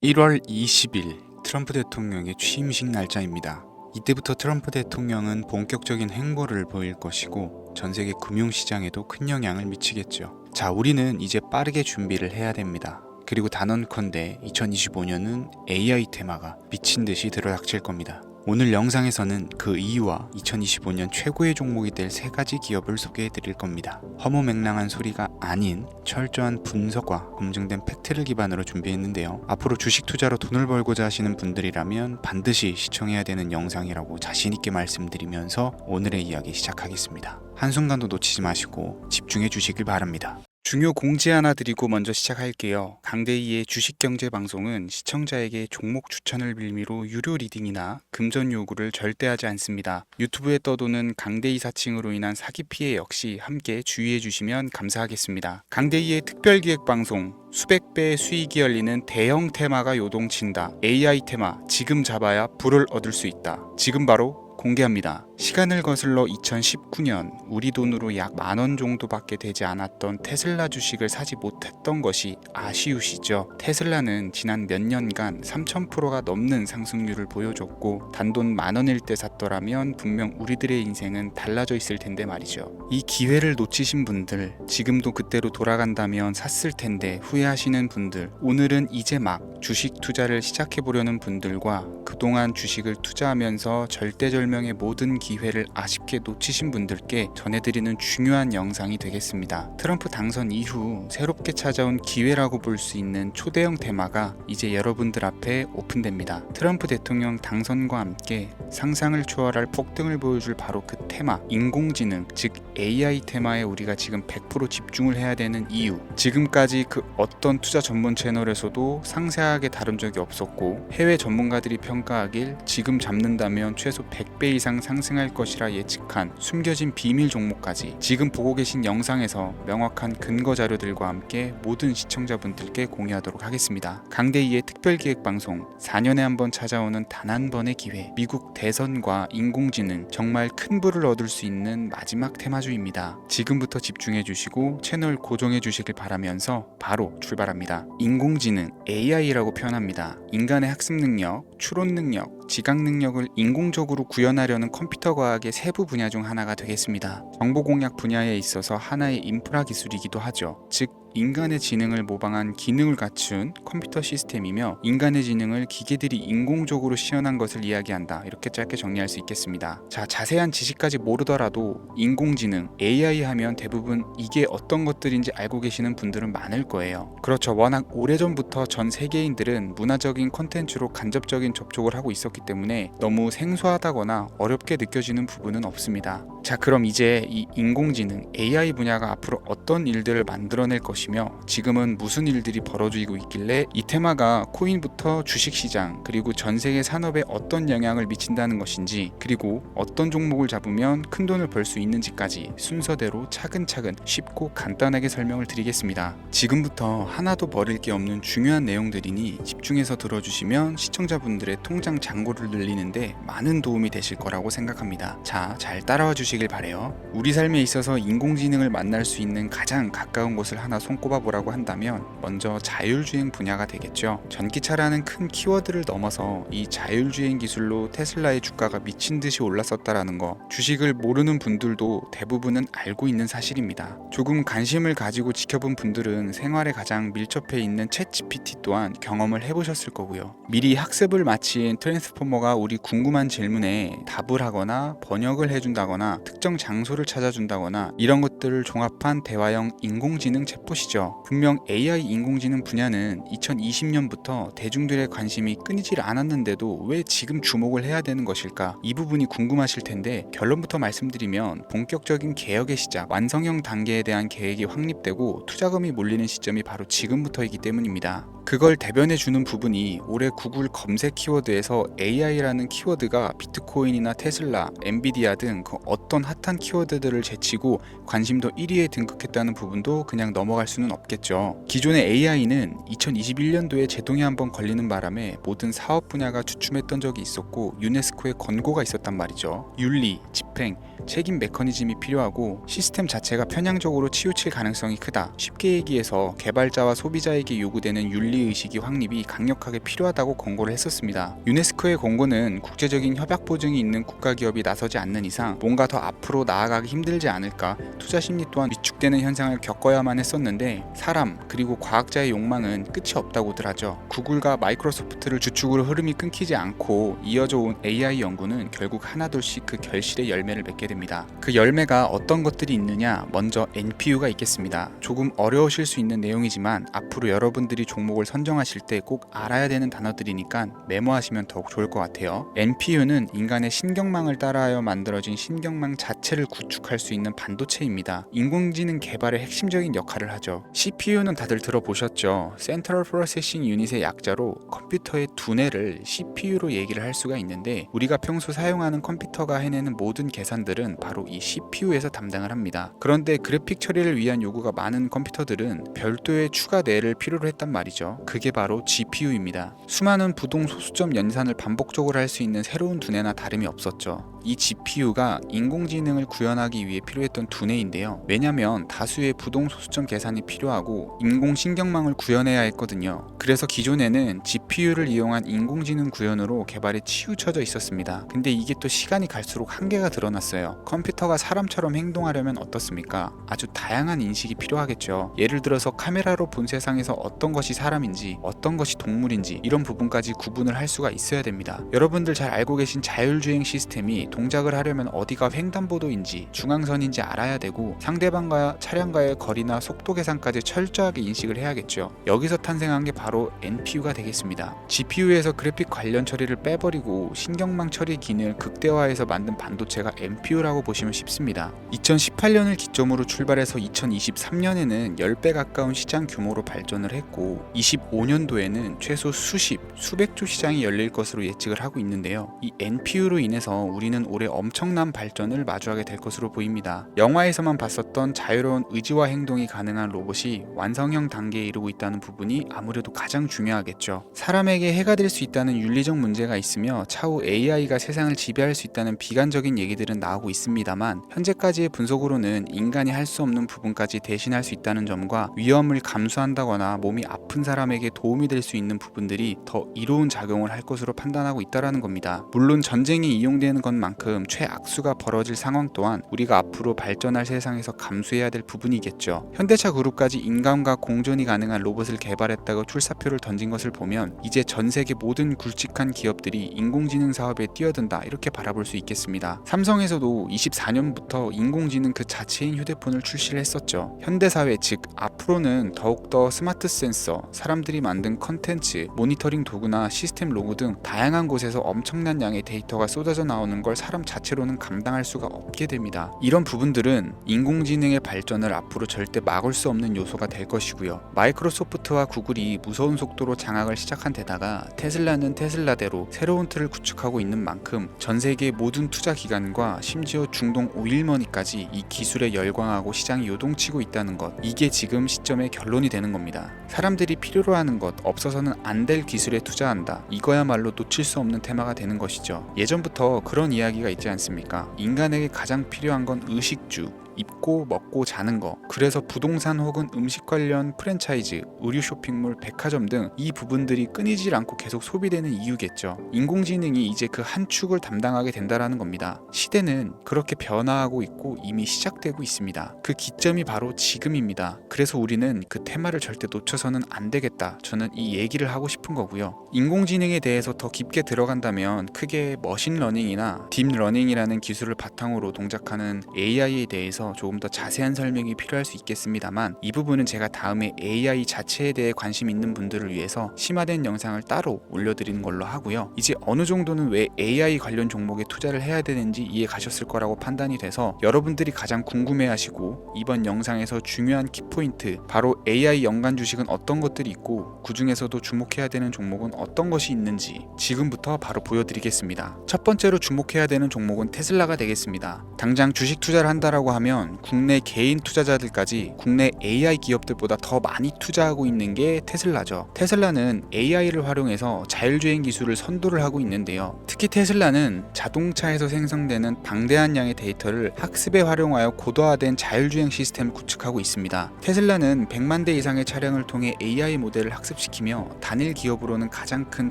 1월 20일 트럼프 대통령의 취임식 날짜입니다. 이때부터 트럼프 대통령은 본격적인 행보를 보일 것이고 전 세계 금융시장에도 큰 영향을 미치겠죠. 자, 우리는 이제 빠르게 준비를 해야 됩니다. 그리고 단언컨대 2025년은 AI 테마가 미친 듯이 들어닥칠 겁니다. 오늘 영상에서는 그 이유와 2025년 최고의 종목이 될 3가지 기업을 소개해 드릴 겁니다. 허무맹랑한 소리가 아닌 철저한 분석과 검증된 팩트를 기반으로 준비했는데요. 앞으로 주식 투자로 돈을 벌고자 하시는 분들이라면 반드시 시청해야 되는 영상이라고 자신 있게 말씀드리면서 오늘의 이야기 시작하겠습니다. 한순간도 놓치지 마시고 집중해 주시길 바랍니다. 중요 공지 하나 드리고 먼저 시작할게요. 강대희의 주식경제방송은 시청자에게 종목 추천을 빌미로 유료 리딩이나 금전 요구를 절대 하지 않습니다. 유튜브에 떠도는 강대희 사칭으로 인한 사기 피해 역시 함께 주의해 주시면 감사하겠습니다. 강대희의 특별기획방송 수백 배의 수익이 열리는 대형 테마가 요동친다. AI 테마 지금 잡아야 불을 얻을 수 있다. 지금 바로 공개합니다. 시간을 거슬러 2019년 우리 돈으로 약 10,000원 정도밖에 되지 않았던 테슬라 주식을 사지 못했던 것이 아쉬우시죠? 테슬라는 지난 몇 년간 3000%가 넘는 상승률을 보여줬고 단돈 10,000원일 때 샀더라면 분명 우리들의 인생은 달라져 있을 텐데 말이죠. 이 기회를 놓치신 분들, 지금도 그때로 돌아간다면 샀을 텐데 후회하시는 분들, 오늘은 이제 막 주식 투자를 시작해보려는 분들과 그동안 주식을 투자하면서 절대절명의 모든 기회를 아쉽게 놓치신 분들께 전해드리는 중요한 영상이 되겠습니다. 트럼프 당선 이후 새롭게 찾아온 기회라고 볼 수 있는 초대형 테마가 이제 여러분들 앞에 오픈됩니다. 트럼프 대통령 당선과 함께 상상을 초월할 폭등을 보여줄 바로 그 테마, 인공지능, 즉 AI 테마에 우리가 지금 100% 집중을 해야 되는 이유, 지금까지 그 어떤 투자 전문 채널에서도 상세하게 다룬 적이 없었고 해외 전문가들이 평가하길 지금 잡는다면 최소 100배 이상 상승할 것이라 예측한 숨겨진 비밀 종목까지 지금 보고 계신 영상에서 명확한 근거 자료들과 함께 모든 시청자분들께 공유하도록 하겠습니다. 강대희의 특별기획방송 4년에 한 번 찾아오는 단 한 번의 기회, 미국 대선과 인공지능, 정말 큰 부를 얻을 수 있는 마지막 테마주입니다. 지금부터 집중해 주시고 채널 고정해 주시길 바라면서 바로 출발합니다. 인공지능, AI라고 표현합니다. 인간의 학습 능력, 추론 능력, 지각 능력을 인공적으로 구현하려는 컴퓨터 과학의 세부 분야 중 하나가 되겠습니다. 정보 공략 분야에 있어서 하나의 인프라 기술이기도 하죠. 즉 인간의 지능을 모방한 기능을 갖춘 컴퓨터 시스템이며 인간의 지능을 기계들이 인공적으로 시연한 것을 이야기한다. 이렇게 짧게 정리할 수 있겠습니다. 자, 자세한 지식까지 모르더라도 인공지능, AI 하면 대부분 이게 어떤 것들인지 알고 계시는 분들은 많을 거예요. 그렇죠. 워낙 오래전부터 전 세계인들은 문화적인 콘텐츠로 간접적인 접촉을 하고 있었기 때문에 너무 생소하다거나 어렵게 느껴지는 부분은 없습니다. 자, 그럼 이제 이 인공지능, AI 분야가 앞으로 어떤 일들을 만들어낼 것이며 지금은 무슨 일들이 벌어지고 있길래 이 테마가 코인부터 주식시장 그리고 전 세계 산업에 어떤 영향을 미친다는 것인지, 그리고 어떤 종목을 잡으면 큰 돈을 벌 수 있는지까지 순서대로 차근차근 쉽고 간단하게 설명을 드리겠습니다. 지금부터 하나도 버릴 게 없는 중요한 내용들이니 집중해서 들어주시면 시청자분들의 통장 잔고를 늘리는데 많은 도움이 되실 거라고 생각합니다. 자, 잘 따라와 주시길 바래요. 우리 삶에 있어서 인공지능을 만날 수 있는 가장 가까운 곳을 하나 손꼽아 보라고 한다면 먼저 자율주행 분야가 되겠죠. 전기차라는 큰 키워드를 넘어서 이 자율주행 기술로 테슬라의 주가가 미친 듯이 올랐었다라는 거, 주식을 모르는 분들도 대부분은 알고 있는 사실입니다. 조금 관심을 가지고 지켜본 분들은 생활에 가장 밀접해 있는 챗GPT 또한 경험을 해보셨을 거고요. 미리 학습을 마친 트랜스포머가 우리 궁금한 질문에 답을 하거나 번역을 해준다거나 특정 장소를 찾아준다거나 이런 것들을 종합한 대화형 인공지능 챗봇이죠. 분명 AI 인공지능 분야는 2020년부터 대중들의 관심이 끊이질 않았는데도 왜 지금 주목을 해야 되는 것일까? 이 부분이 궁금하실 텐데 결론부터 말씀드리면 본격적인 개혁의 시작, 완성형 단계에 대한 계획이 확립되고 투자금이 몰리는 시점이 바로 지금부터이기 때문입니다. 그걸 대변해주는 부분이 올해 구글 검색 키워드에서 AI라는 키워드가 비트코인이나 테슬라, 엔비디아 등 그 어떤 핫한 키워드들을 제치고 관심도 1위에 등극했다는 부분도 그냥 넘어갈 수는 없겠죠. 기존의 AI는 2021년도에 제동이 한번 걸리는 바람에 모든 사업 분야가 주춤했던 적이 있었고 유네스코의 권고가 있었단 말이죠. 윤리, 집행, 책임 메커니즘이 필요하고 시스템 자체가 편향적으로 치우칠 가능성이 크다. 쉽게 얘기해서 개발자와 소비자에게 요구되는 윤리 윤리의식이 확립이 강력하게 필요하다고 권고를 했었습니다. 유네스코의 권고는 국제적인 협약 보증이 있는 국가기업이 나서지 않는 이상 뭔가 더 앞으로 나아가기 힘들지 않을까, 투자 심리 또한 위축되는 현상을 겪어야만 했었는데 사람 그리고 과학자의 욕망은 끝이 없다고들 하죠. 구글과 마이크로소프트를 주축으로 흐름이 끊기지 않고 이어져 온 AI 연구는 결국 하나둘씩 그 결실의 열매를 맺게 됩니다. 그 열매가 어떤 것들이 있느냐, 먼저 NPU가 있겠습니다. 조금 어려우실 수 있는 내용이지만 앞으로 여러분들이 종목을 선정하실 때 꼭 알아야 되는 단어들이니까 메모하시면 더욱 좋을 것 같아요. NPU는 인간의 신경망을 따라하여 만들어진 신경망 자체를 구축할 수 있는 반도체입니다. 인공지능 개발의 핵심적인 역할을 하죠. CPU는 다들 들어보셨죠? Central Processing Unit의 약자로 컴퓨터의 두뇌를 CPU로 얘기를 할 수가 있는데, 우리가 평소 사용하는 컴퓨터가 해내는 모든 계산들은 바로 이 CPU에서 담당을 합니다. 그런데 그래픽 처리를 위한 요구가 많은 컴퓨터들은 별도의 추가 뇌를 필요로 했단 말이죠. 그게 바로 GPU입니다. 수많은 부동 소수점 연산을 반복적으로 할 수 있는 새로운 두뇌나 다름이 없었죠. 이 GPU가 인공지능을 구현하기 위해 필요했던 두뇌인데요. 왜냐면 다수의 부동 소수점 계산이 필요하고 인공신경망을 구현해야 했거든요. 그래서 기존에는 GPU를 이용한 인공지능 구현으로 개발이 치우쳐져 있었습니다. 근데 이게 또 시간이 갈수록 한계가 드러났어요. 컴퓨터가 사람처럼 행동하려면 어떻습니까? 아주 다양한 인식이 필요하겠죠. 예를 들어서 카메라로 본 세상에서 어떤 것이 사람인지 어떤 것이 동물인지 이런 부분까지 구분을 할 수가 있어야 됩니다. 여러분들 잘 알고 계신 자율주행 시스템이 동작을 하려면 어디가 횡단보도인지 중앙선인지 알아야 되고, 상대방과 차량과의 거리나 속도 계산까지 철저하게 인식을 해야겠죠. 여기서 탄생한 게 바로 NPU가 되겠습니다. GPU에서 그래픽 관련 처리를 빼버리고 신경망 처리 기능을 극대화해서 만든 반도체가 NPU라고 보시면 쉽습니다. 2018년을 기점으로 출발해서 2023년에는 10배 가까운 시장 규모로 발전을 했고 25년도에는 최소 수백조 시장이 열릴 것으로 예측을 하고 있는데요. 이 NPU로 인해서 우리는 올해 엄청난 발전을 마주하게 될 것으로 보입니다. 영화에서만 봤었던 자유로운 의지와 행동이 가능한 로봇이 완성형 단계에 이르고 있다는 부분이 아무래도 가장 중요하겠죠. 사람에게 해가 될 수 있다는 윤리적 문제가 있으며 차후 AI가 세상을 지배할 수 있다는 비관적인 얘기들은 나오고 있습니다만, 현재까지의 분석으로는 인간이 할 수 없는 부분까지 대신할 수 있다는 점과 위험을 감수한다거나 몸이 아픈 사람에게 도움이 될 수 있는 부분들이 더 이로운 작용을 할 것으로 판단하고 있다는 겁니다. 물론 전쟁에 이용되는 것만큼 최악수가 벌어질 상황 또한 우리가 앞으로 발전할 세상에서 감수해야 될 부분이겠죠. 현대차 그룹까지 인간과 공존이 가능한 로봇을 개발했다고 출사표를 던진 것을 보면 이제 전 세계 모든 굵직한 기업들이 인공지능 사업에 뛰어든다, 이렇게 바라볼 수 있겠습니다. 삼성에서도 24년부터 인공지능 그 자체인 휴대폰을 출시를 했었죠. 현대사회 즉 앞으로는 더욱더 스마트 센서, 사람들이 만든 컨텐츠, 모니터링 도구나 시스템 로고 등 다양한 곳에서 엄청난 양의 데이터가 쏟아져 나오는 걸 사람 자체로는 감당할 수가 없게 됩니다. 이런 부분들은 인공지능의 발전을 앞으로 절대 막을 수 없는 요소가 될 것이고요. 마이크로소프트와 구글이 무서운 속도로 장악을 시작한 데다가 테슬라는 테슬라대로 새로운 틀을 구축하고 있는 만큼 전 세계 모든 투자 기관과 심지어 중동 오일머니까지 이 기술에 열광하고 시장이 요동치고 있다는 것, 이게 지금 시점의 결론이 되는 겁니다. 사람들이 필요로 하는 것, 없어서는 안 될 기술에 투자한다, 이거야말로 놓칠 수 없는 테마가 되는 것이죠. 예전부터 그런 이야기가 있지 않습니까? 인간에게 가장 필요한 건 의식주, 입고 먹고 자는 거. 그래서 부동산 혹은 음식 관련 프랜차이즈, 의류 쇼핑몰, 백화점 등 이 부분들이 끊이질 않고 계속 소비되는 이유겠죠. 인공지능이 이제 그 한 축을 담당하게 된다라는 겁니다. 시대는 그렇게 변화하고 있고 이미 시작되고 있습니다. 그 기점이 바로 지금입니다. 그래서 우리는 그 테마를 절대 놓쳐서는 안 되겠다, 저는 이 얘기를 하고 싶은 거고요. 인공지능에 대해서 더 깊게 들어간다면 크게 머신러닝이나 딥러닝이라는 기술을 바탕으로 동작하는 AI에 대해서 조금 더 자세한 설명이 필요할 수 있겠습니다만, 이 부분은 제가 다음에 AI 자체에 대해 관심 있는 분들을 위해서 심화된 영상을 따로 올려드리는 걸로 하고요. 이제 어느 정도는 왜 AI 관련 종목에 투자를 해야 되는지 이해 가셨을 거라고 판단이 돼서 여러분들이 가장 궁금해하시고 이번 영상에서 중요한 키포인트, 바로 AI 연관 주식은 어떤 것들이 있고 그 중에서도 주목해야 되는 종목은 어떤 것이 있는지 지금부터 바로 보여드리겠습니다. 첫 번째로 주목해야 되는 종목은 테슬라가 되겠습니다. 당장 주식 투자를 한다라고 하면 따지자면 국내 개인 투자자들까지 국내 AI 기업들보다 더 많이 투자하고 있는 게 테슬라죠. 테슬라는 AI를 활용해서 자율주행 기술을 선도를 하고 있는데요. 특히 테슬라는 자동차에서 생성되는 방대한 양의 데이터를 학습에 활용하여 고도화된 자율주행 시스템을 구축하고 있습니다. 테슬라는 100만 대 이상의 차량을 통해 AI 모델을 학습시키며 단일 기업으로는 가장 큰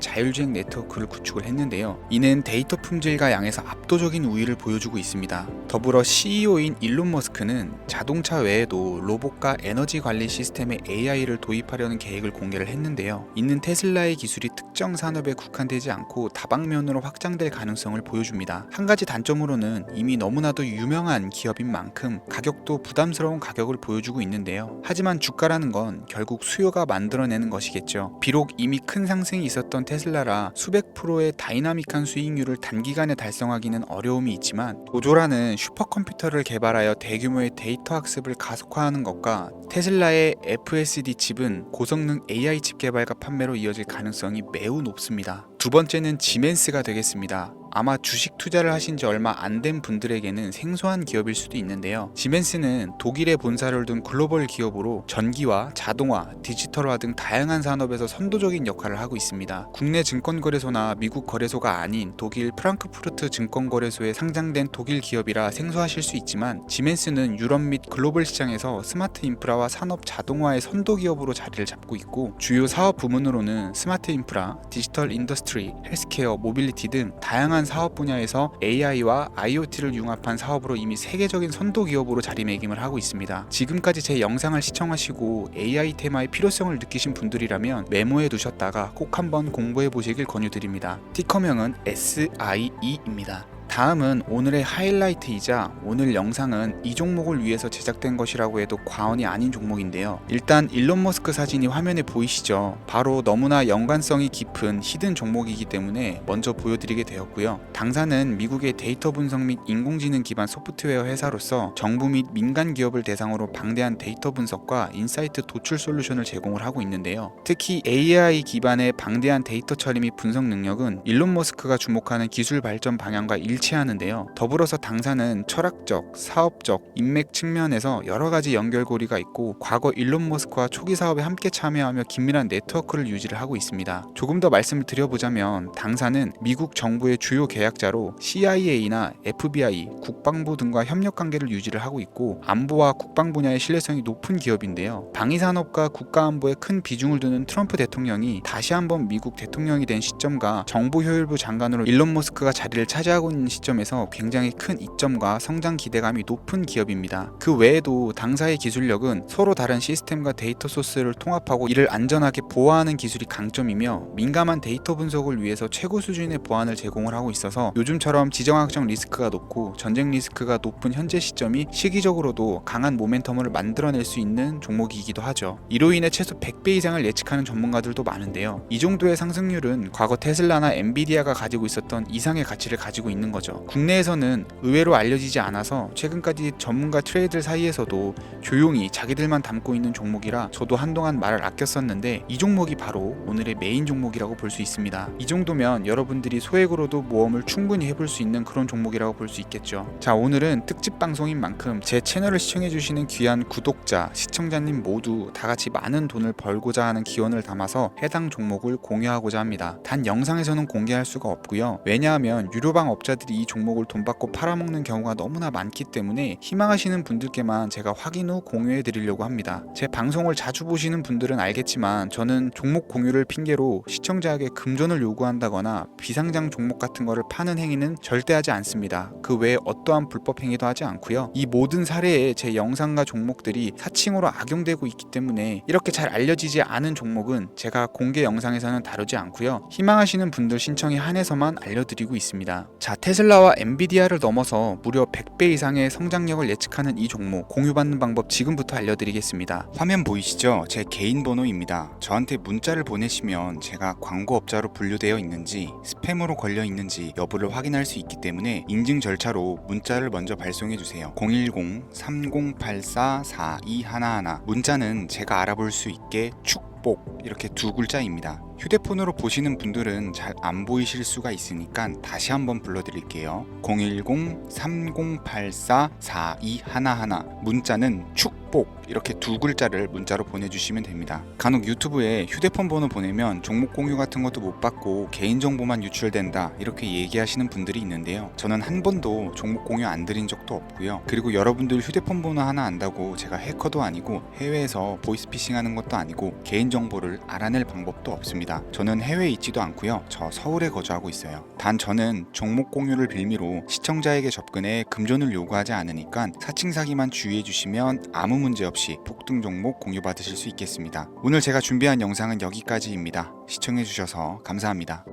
자율주행 네트워크를 구축을 했는데요. 이는 데이터 품질과 양에서 압도적인 우위를 보여주고 있습니다. 더불어 CEO인 일론 머스크는 자동차 외에도 로봇과 에너지 관리 시스템에 AI를 도입하려는 계획을 공개를 했는데요. 이는 테슬라의 기술이 특정 산업에 국한되지 않고 다방면으로 확장될 가능성을 보여줍니다. 한 가지 단점으로는 이미 너무나도 유명한 기업인 만큼 가격도 부담스러운 가격을 보여주고 있는데요. 하지만 주가라는 건 결국 수요가 만들어내는 것이겠죠. 비록 이미 큰 상승이 있었던 테슬라라 수백 프로의 다이나믹한 수익률을 단기간에 달성하기는 어려움이 있지만 도조라는 슈퍼컴퓨터를 개발하여 대규모의 데이터 학습을 가속화하는 것과 테슬라의 FSD 칩은 고성능 AI 칩 개발과 판매로 이어질 가능성이 매우 높습니다. 두 번째는 지멘스가 되겠습니다. 아마 주식 투자를 하신 지 얼마 안 된 분들에게는 생소한 기업일 수도 있는데요. 지멘스는 독일에 본사를 둔 글로벌 기업으로 전기와 자동화, 디지털화 등 다양한 산업에서 선도적인 역할을 하고 있습니다. 국내 증권거래소나 미국 거래소가 아닌 독일 프랑크푸르트 증권거래소에 상장된 독일 기업이라 생소하실 수 있지만 지멘스는 유럽 및 글로벌 시장에서 스마트 인프라와 산업 자동화의 선도 기업으로 자리를 잡고 있고 주요 사업 부문으로는 스마트 인프라, 디지털 인더스트리, 헬스케어, 모빌리티 등 다양한 사업 분야에서 AI와 IoT를 융합한 사업으로 이미 세계적인 선도 기업으로 자리매김을 하고 있습니다. 지금까지 제 영상을 시청하시고 AI 테마의 필요성을 느끼신 분들이라면 메모해 두셨다가 꼭 한번 공부해 보시길 권유드립니다. 티커명은 SIE입니다. 다음은 오늘의 하이라이트이자 오늘 영상은 이 종목을 위해서 제작된 것이라고 해도 과언이 아닌 종목인데요. 일단 일론 머스크 사진이 화면에 보이시죠? 바로 너무나 연관성이 깊은 히든 종목이기 때문에 먼저 보여드리게 되었고요. 당사는 미국의 데이터 분석 및 인공지능 기반 소프트웨어 회사로서 정부 및 민간 기업을 대상으로 방대한 데이터 분석과 인사이트 도출 솔루션을 제공을 하고 있는데요. 특히 AI 기반의 방대한 데이터 처리 및 분석 능력은 일론 머스크가 주목하는 기술 발전 방향과 일치하는데요. 더불어서 당사는 철학적, 사업적, 인맥 측면에서 여러 가지 연결고리가 있고 과거 일론 머스크와 초기 사업에 함께 참여하며 긴밀한 네트워크를 유지를 하고 있습니다. 조금 더 말씀을 드려보자면 당사는 미국 정부의 주요 계약자로 CIA나 FBI, 국방부 등과 협력 관계를 유지를 하고 있고 안보와 국방 분야의 신뢰성이 높은 기업인데요. 방위산업과 국가안보에 큰 비중을 두는 트럼프 대통령이 다시 한번 미국 대통령이 된 시점과 정보효율부 장관으로 일론 머스크가 자리를 차지하고 있는 시점에서 굉장히 큰 이점과 성장 기대감이 높은 기업입니다. 그 외에도 당사의 기술력은 서로 다른 시스템과 데이터 소스를 통합하고 이를 안전하게 보호하는 기술이 강점이며 민감한 데이터 분석을 위해서 최고 수준의 보안을 제공을 하고 있어서 요즘처럼 지정학적 리스크가 높고 전쟁 리스크가 높은 현재 시점이 시기적으로도 강한 모멘텀을 만들어낼 수 있는 종목이기도 하죠. 이로 인해 최소 100배 이상을 예측하는 전문가들도 많은데요. 이 정도의 상승률은 과거 테슬라나 엔비디아가 가지고 있었던 이상의 가치를 가지고 있는 거죠. 국내에서는 의외로 알려지지 않아서 최근까지 전문가 트레이들 사이에서도 조용히 자기들만 담고 있는 종목이라 저도 한동안 말을 아꼈었는데 이 종목이 바로 오늘의 메인 종목이라고 볼 수 있습니다. 이 정도면 여러분들이 소액으로도 모험을 충분히 해볼 수 있는 그런 종목이라고 볼 수 있겠죠. 자, 오늘은 특집 방송인 만큼 제 채널을 시청해주시는 귀한 구독자, 시청자님 모두 다같이 많은 돈을 벌고자 하는 기원을 담아서 해당 종목을 공유하고자 합니다. 단 영상에서는 공개할 수가 없고요. 왜냐하면 유료방 업자들이 이 종목을 돈 받고 팔아먹는 경우가 너무나 많기 때문에 희망하시는 분들께만 제가 확인 후 공유해 드리려고 합니다. 제 방송을 자주 보시는 분들은 알겠지만 저는 종목 공유를 핑계로 시청자에게 금전을 요구한다거나 비상장 종목 같은 거를 파는 행위는 절대 하지 않습니다. 그 외에 어떠한 불법 행위도 하지 않고요. 이 모든 사례에 제 영상과 종목들이 사칭으로 악용되고 있기 때문에 이렇게 잘 알려지지 않은 종목은 제가 공개 영상에서는 다루지 않고요. 희망하시는 분들 신청에 한해서만 알려드리고 있습니다. 자, 테슬라와 엔비디아를 넘어서 무려 100배 이상의 성장력을 예측하는 이 종목 공유받는 방법 지금부터 알려드리겠습니다. 화면 보이시죠? 제 개인 번호입니다. 저한테 문자를 보내시면 제가 광고업자로 분류되어 있는지 스팸으로 걸려 있는지 여부를 확인할 수 있기 때문에 인증 절차로 문자를 먼저 발송해주세요. 010-3084-4211 문자는 제가 알아볼 수 있게 축복 이렇게 두 글자입니다. 휴대폰으로 보시는 분들은 잘 안 보이실 수가 있으니까 다시 한번 불러드릴게요. 010-3084-4211 문자는 축복 이렇게 두 글자를 문자로 보내주시면 됩니다. 간혹 유튜브에 휴대폰 번호 보내면 종목 공유 같은 것도 못 받고 개인정보만 유출된다 이렇게 얘기하시는 분들이 있는데요. 저는 한 번도 종목 공유 안 드린 적도 없고요. 그리고 여러분들 휴대폰 번호 하나 안다고 제가 해커도 아니고 해외에서 보이스피싱 하는 것도 아니고 개인정보를 알아낼 방법도 없습니다. 저는 해외에 있지도 않고요. 저 서울에 거주하고 있어요. 단 저는 종목 공유를 빌미로 시청자에게 접근해 금전을 요구하지 않으니까 사칭 사기만 주의해 주시면 아무 문제 없이 폭등 종목 공유 받으실 수 있겠습니다. 오늘 제가 준비한 영상은 여기까지입니다. 시청해 주셔서 감사합니다.